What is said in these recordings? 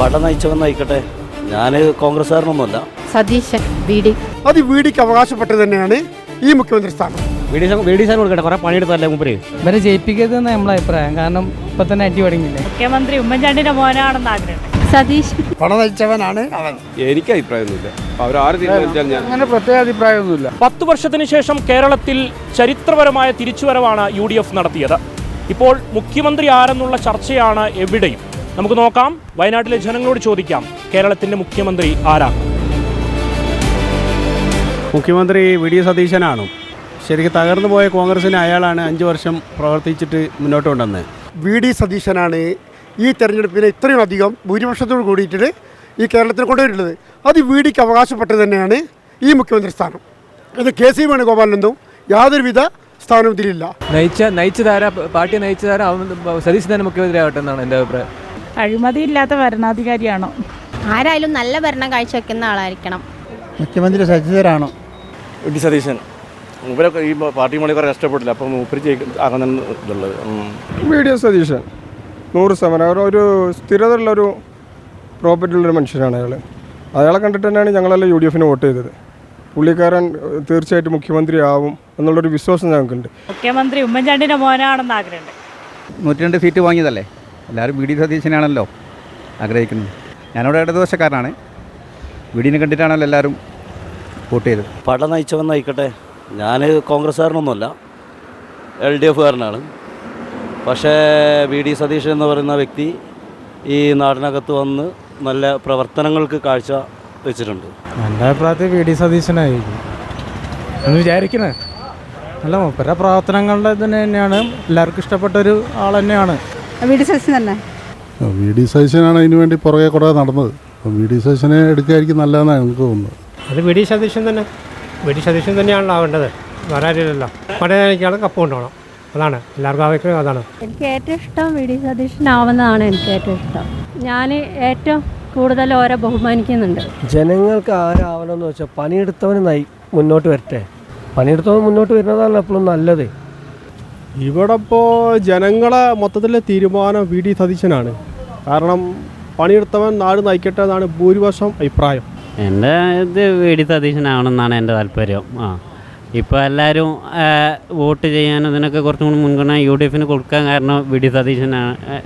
പട നയിച്ചവന്നായിക്കട്ടെ. ഞാൻ കോൺഗ്രസ്സുകാരനൊന്നുമല്ല. സതീശൻ വീടി അത് വീടിക്ക് അവകാശപ്പെട്ടത് തന്നെയാണ് ഈ മുഖ്യമന്ത്രി സ്ഥാനം. വീഡിയോ കൊടുക്കട്ടെ, കുറെ പണിയെടുത്തല്ലേ മൂപ്പര്. ഇവരെ ജയിപ്പിക്കരുതെന്ന് നമ്മളെ അഭിപ്രായം. കാരണം ഇപ്പൊ തന്നെ അടി തുടങ്ങിയില്ലേ. മുഖ്യമന്ത്രി ഉമ്മൻചാണ്ടിന്റെ മോനാണെന്ന് ആഗ്രഹം. സതീശൻ പട നയിച്ചവനാണ് അവൻ. എനിക്ക് അഭിപ്രായമൊന്നുമില്ല. അവരാര് തീരുമാനിച്ചാൽ ഞാൻ അങ്ങനെ പ്രത്യേക അഭിപ്രായമൊന്നുമില്ല. 10 വർഷത്തിന് ശേഷം കേരളത്തിൽ ചരിത്രപരമായ തിരിച്ചുവരവാണ് UDF നടത്തിയത്. ഇപ്പോൾ മുഖ്യമന്ത്രി ആരെന്നുള്ള ചർച്ചയാണ് എവിടെയും. നമുക്ക് നോക്കാം, വയനാട്ടിലെ ജനങ്ങളോട് ചോദിക്കാം, കേരളത്തിന്റെ മുഖ്യമന്ത്രി ആരാണ്? മുഖ്യമന്ത്രി VD സതീശനാണോ? ശരിക്കും തകർന്നു പോയ കോൺഗ്രസിന് അയാളാണ് 5 വർഷം പ്രവർത്തിച്ചിട്ട് മുന്നോട്ട് കൊണ്ടുവന്നത്. VD സതീശനാണ് ഈ തെരഞ്ഞെടുപ്പിനെ ഇത്രയും അധികം ഭൂരിപക്ഷത്തോട് കൂടിയിട്ട് ഈ കേരളത്തിൽ കൊണ്ടുവരുന്നത്. അത് VDക്ക് അവകാശപ്പെട്ടത് തന്നെയാണ് ഈ മുഖ്യമന്ത്രി സ്ഥാനം. ഇത് KC വേണുഗോപാലിനൊന്നും യാതൊരുവിധ സ്ഥാനവും ഇതിലില്ല. പാർട്ടി നയിച്ചതാര സതീശൻ തന്നെ മുഖ്യമന്ത്രി ആവട്ടെ എന്നാണ് എൻ്റെ അഭിപ്രായം. അഴിമതിയില്ലാത്ത ഭരണാധികാരിയാണോ? ആരായാലും നല്ല ഭരണം കാഴ്ചവെക്കുന്ന ആളായിരിക്കണം. മുഖ്യമന്ത്രി സജിതരാണോ? VD സതീശൻ മൂപ്പരൊക്കെ ഈ പാർട്ടി മോളി കുറേ കഷ്ടപ്പെട്ടില്ല. അപ്പം മൂപ്പര് ആകുന്ന ഇതുള്ളത്. VD സതീശൻ 100% ഒരു സ്ഥിരതയുള്ളൊരു പ്രോപ്പർട്ടി ഉള്ളൊരു മനുഷ്യനാണ് അയാൾ. അയാളെ കണ്ടിട്ട് തന്നെയാണ് ഞങ്ങളെല്ലാം UDFന് വോട്ട് ചെയ്തത്. പുള്ളിക്കാരൻ തീർച്ചയായിട്ടും മുഖ്യമന്ത്രി ആവും എന്നുള്ളൊരു വിശ്വാസം ഞങ്ങൾക്കുണ്ട്. മുഖ്യമന്ത്രി ഉമ്മൻചാണ്ടിന്റെ മോനാണെന്ന് ആഗ്രഹം. 102 സീറ്റ് വാങ്ങിയതല്ലേ, എല്ലാവരും VD സതീശനാണല്ലോ ആഗ്രഹിക്കുന്നത്. ഞാനിവിടെ ഇടതുപക്ഷക്കാരനാണ്. VDനെ കണ്ടിട്ടാണല്ലോ എല്ലാവരും വോട്ട് ചെയ്തത്. പട നയിച്ചവന്നായിക്കട്ടെ. ഞാൻ കോൺഗ്രസ്സുകാരനൊന്നുമല്ല, LDFകാരനാണ്. പക്ഷേ VD സതീശൻ എന്ന് പറയുന്ന വ്യക്തി ഈ നാടിനകത്ത് വന്ന് നല്ല പ്രവർത്തനങ്ങൾക്ക് കാഴ്ച വെച്ചിട്ടുണ്ട്. എൻ്റെ അഭിപ്രായത്തിൽ VD സതീശനായിരിക്കും എന്ന് വിചാരിക്കണേ. അല്ല, മൂപ്പരുടെ പ്രവർത്തനങ്ങളുടെ ഇതിന് തന്നെയാണ് എല്ലാവർക്കും ഇഷ്ടപ്പെട്ടൊരു ആൾ തന്നെയാണ്. വീടി സതീശൻ തന്നെ. VD സതീശനാണ് അതിനു വേണ്ടി പുറകെ കുറേ നടന്നത്. അപ്പം VD സതീശനെ എടുക്കുകയായിരിക്കും നല്ലതെന്നാണ് എനിക്ക് തോന്നുന്നത്. അത് VD സതീശൻ തന്നെ. VD സതീശൻ തന്നെയാണല്ലോ ആവേണ്ടത്, വേറെ ആരില്ലല്ലോ. പടയാളിക്കാണ് കപ്പ് കൊണ്ടുപോകണം, അതാണ് എല്ലാവർക്കും ആവശ്യം. അതാണ് എനിക്ക് ഏറ്റവും ഇഷ്ടം VD സതീശനാവുന്നതാണ് എനിക്ക് ഏറ്റവും ഇഷ്ടം. ഞാൻ ഏറ്റവും കൂടുതൽ ഓരോ ബഹുമാനിക്കുന്നുണ്ട്. ജനങ്ങൾക്ക് ആരാവണമെന്ന് വെച്ചാൽ പണിയെടുത്തവന് മുന്നോട്ട് വരട്ടെ. പണിയെടുത്തവൻ മുന്നോട്ട് വരുന്നതാണ് എപ്പോഴും നല്ലത്. ഇവിടെ ഇപ്പോൾ ജനങ്ങളെ മൊത്തത്തിലെ തീരുമാനം VD സതീശനാണ്. കാരണം പണിയെടുത്തവൻ നാട് നയിക്കട്ടെ എന്നാണ് ഭൂരിപക്ഷം അഭിപ്രായം. എൻ്റെ ഇത് VD സതീശനാവണമെന്നാണ് എൻ്റെ താല്പര്യം. ഇപ്പോൾ എല്ലാവരും വോട്ട് ചെയ്യാനും ഇതിനൊക്കെ കുറച്ചും കൂടി മുൻഗണന UDFന് കൊടുക്കാൻ കാരണം VD സതീശനാണ്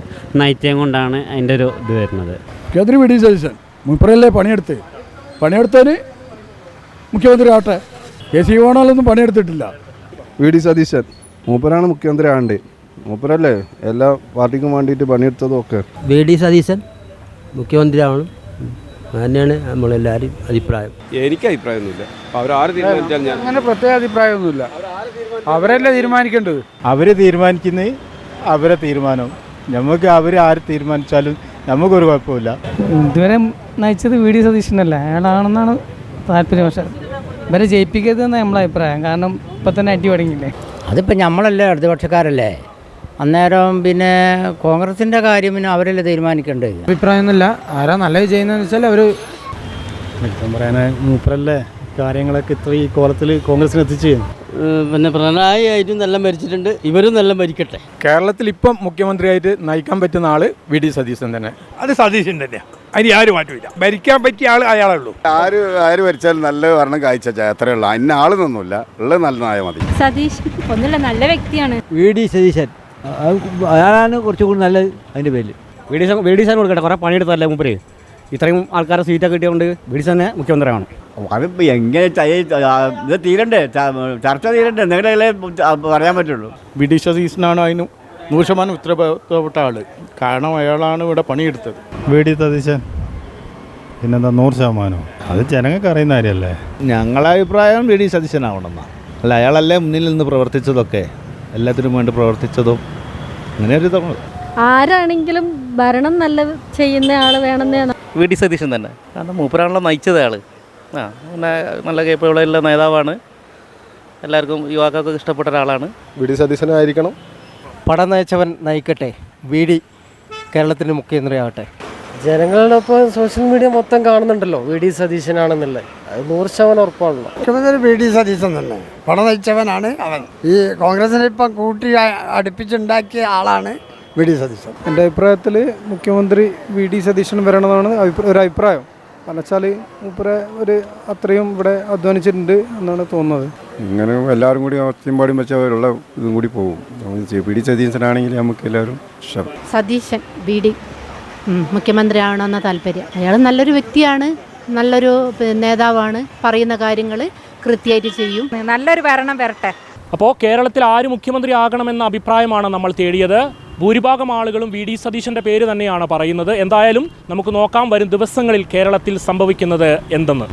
നയിച്ചതും കൊണ്ടാണ് അതിൻ്റെ ഒരു ഇത് വരുന്നത്. മുഖ്യമന്ത്രി VD സതീശൻ മുപ്പറല്ലേ പണിയെടുത്തതിന് മുഖ്യമന്ത്രി ആവട്ടെ. KC വേണമല്ലൊന്നും പണിയെടുത്തിട്ടില്ല. VD സതീശൻ മൂപ്പരാണ് മുഖ്യമന്ത്രി ആണ്ട്. മൂപ്പരല്ലേ എല്ലാ പാർട്ടിക്കും വേണ്ടിയിട്ട് പണിയെടുത്തതും ഒക്കെ. VD സതീശൻ മുഖ്യമന്ത്രി ആവണം, തന്നെയാണ് നമ്മളെല്ലാവരും അഭിപ്രായം. എനിക്ക് അഭിപ്രായമൊന്നുമില്ല. അവരാര് തീരുമാനിച്ചാൽ ഞാൻ അങ്ങനെ പ്രത്യേക അഭിപ്രായമൊന്നുമില്ല. അവരല്ലേ തീരുമാനിക്കേണ്ടത്. അവർ തീരുമാനിക്കുന്നത് അവരെ തീരുമാനം. നമുക്ക് അവർ ആര് തീരുമാനിച്ചാലും നമുക്കൊരു കുഴപ്പമില്ല. ഇതുവരെ നയിച്ചത് VD സതീശനല്ല, അയാളാണെന്നാണ് താല്പര്യം. പക്ഷേ ഇവരെ ജയിപ്പിക്കരുതെന്ന് നമ്മളെ അഭിപ്രായം. കാരണം ഇപ്പം തന്നെ അടി തുടങ്ങിയില്ലേ. അതിപ്പോൾ നമ്മളല്ലേ ഇടതുപക്ഷക്കാരല്ലേ, അന്നേരം പിന്നെ കോൺഗ്രസിൻ്റെ കാര്യം പിന്നെ അവരല്ലേ തീരുമാനിക്കേണ്ടത്. അഭിപ്രായമൊന്നുമില്ല. ആരാ നല്ലത് ചെയ്യുന്നതെന്ന് വെച്ചാൽ അവർ പറയാൻ മൂപ്പരല്ലേ കാര്യങ്ങളൊക്കെ ഇത്ര ഈ കോലത്തിൽ കോൺഗ്രസിന് എത്തിച്ച്. പിന്നെ പിണറായി ആയിട്ടും നല്ല ഭരിച്ചിട്ടുണ്ട്, ഇവരും നല്ല ഭരിക്കട്ടെ. കേരളത്തിൽ ഇപ്പം മുഖ്യമന്ത്രിയായിട്ട് നയിക്കാൻ പറ്റുന്ന ആള് VD സതീശൻ തന്നെ. അത് സതീശൻ തന്നെയാണ്. അതിന് ആരും മാറ്റമില്ല. ഭരിക്കാൻ പറ്റിയ ആൾ അയാളേ ഉള്ളൂ. ആര് ഭരിച്ചാലും നല്ല ഭരണം കാഴ്ച അത്രേ ഉള്ളൂ. അതിന് ആളൊന്നുമില്ല, ഉള്ളത് നല്ലതായ മതി. സതീശൻ ഒന്നുമില്ല, നല്ല വ്യക്തിയാണ്. VD സതീശൻ അയാളാണ് കുറച്ചുകൂടി നല്ലത്. അതിൻ്റെ പേരിൽ VD സാധനം കൊടുക്കട്ടെ, കുറേ പണിയെടുത്തല്ലേ മൂപ്പര്. ഇത്രയും ആൾക്കാരെ സീറ്റൊക്കെ കിട്ടിയതുകൊണ്ട് VD തന്നെ മുഖ്യമന്ത്രിയാണ്. അതിപ്പോൾ എങ്ങനെ ഇത് തീരണ്ടേ, ചർച്ച തീരണ്ടേ, എന്തെങ്കിലേ പറയാൻ പറ്റുള്ളൂ. VD സതീശനാണ് അതിന് 100% ഉത്തരവാദിത്തപ്പെട്ട ആള്. കാരണം അയാളാണ് ഇവിടെ പണിയെടുത്തത്. VD സതീശൻ പിന്നെന്താ 100%. അത് ജനങ്ങൾക്ക് അറിയുന്ന കാര്യമല്ലേ. ഞങ്ങളെ അഭിപ്രായം VD സതീശനാവണമെന്നാണ്. അല്ല, അയാളല്ലേ മുന്നിൽ നിന്ന് പ്രവർത്തിച്ചതൊക്കെ, എല്ലാത്തിനും വേണ്ടി പ്രവർത്തിച്ചതും. അങ്ങനെ ഒരു തോന്നുന്നു. ആരാണെങ്കിലും ഭരണം നല്ല ചെയ്യുന്ന ആൾ വേണമെന്നാണ്. VD സതീശൻ തന്നെ, കാരണം മൂപ്പരാണല്ലോ നയിച്ചത് ആൾ. പിന്നെ നല്ല കേപ്പബിളുള്ള നേതാവാണ്, എല്ലാവർക്കും യുവാക്കൾക്കൊക്കെ ഇഷ്ടപ്പെട്ട ഒരാളാണ്. VD സതീശനായിരിക്കണം. പടം നയിച്ചവൻ നയിക്കട്ടെ, VD കേരളത്തിൻ്റെ മുഖ്യമന്ത്രി ആവട്ടെ. ജനങ്ങളുടെ ഇപ്പോൾ സോഷ്യൽ മീഡിയ മൊത്തം കാണുന്നുണ്ടല്ലോ VD സതീശനാണെന്നുള്ളത്. അത് 100% ഉറപ്പാണല്ലോ. മുഖ്യമന്ത്രി VD സതീശൻ തന്നെ. പട നയിച്ചവനാണ് അവൻ. ഈ കോൺഗ്രസിനെ ഇപ്പം കൂട്ടി അടുപ്പിച്ചുണ്ടാക്കിയ ആളാണ് വി ഡി സതീശൻ. എൻ്റെ അഭിപ്രായത്തിൽ മുഖ്യമന്ത്രി വി ഡി സതീശൻ വരണമെന്നാണ് ഒരു അഭിപ്രായം. കാരണം വെച്ചാൽ മൂപ്പരെ അത്രയും ഇവിടെ അധ്വാനിച്ചിട്ടുണ്ട് എന്നാണ് തോന്നുന്നത്. ഇങ്ങനെ എല്ലാവരും കൂടി ഒച്ചയും വെച്ചവരുള്ള ഇതും കൂടി പോകും. വി ഡി സതീശനാണെങ്കിൽ നമുക്ക് എല്ലാവരും ഇഷ്ടം. സതീശൻ ബി ഡി മുഖ്യമന്ത്രി ആവണമെന്ന താല്പര്യം. അയാൾ നല്ലൊരു വ്യക്തിയാണ്, നല്ലൊരു നേതാവാണ്, പറയുന്ന കാര്യങ്ങൾ കൃത്യമായിട്ട് ചെയ്യും. നല്ലൊരു ഭരണം വരട്ടെ. അപ്പോൾ കേരളത്തിൽ ആര് മുഖ്യമന്ത്രി ആകണമെന്ന അഭിപ്രായമാണ് നമ്മൾ തേടിയത്. ഭൂരിഭാഗം ആളുകളും വി ഡി സതീശൻ്റെ പേര് തന്നെയാണ് പറയുന്നത്. എന്തായാലും നമുക്ക് നോക്കാം വരും ദിവസങ്ങളിൽ കേരളത്തിൽ സംഭവിക്കുന്നത് എന്തെന്ന്.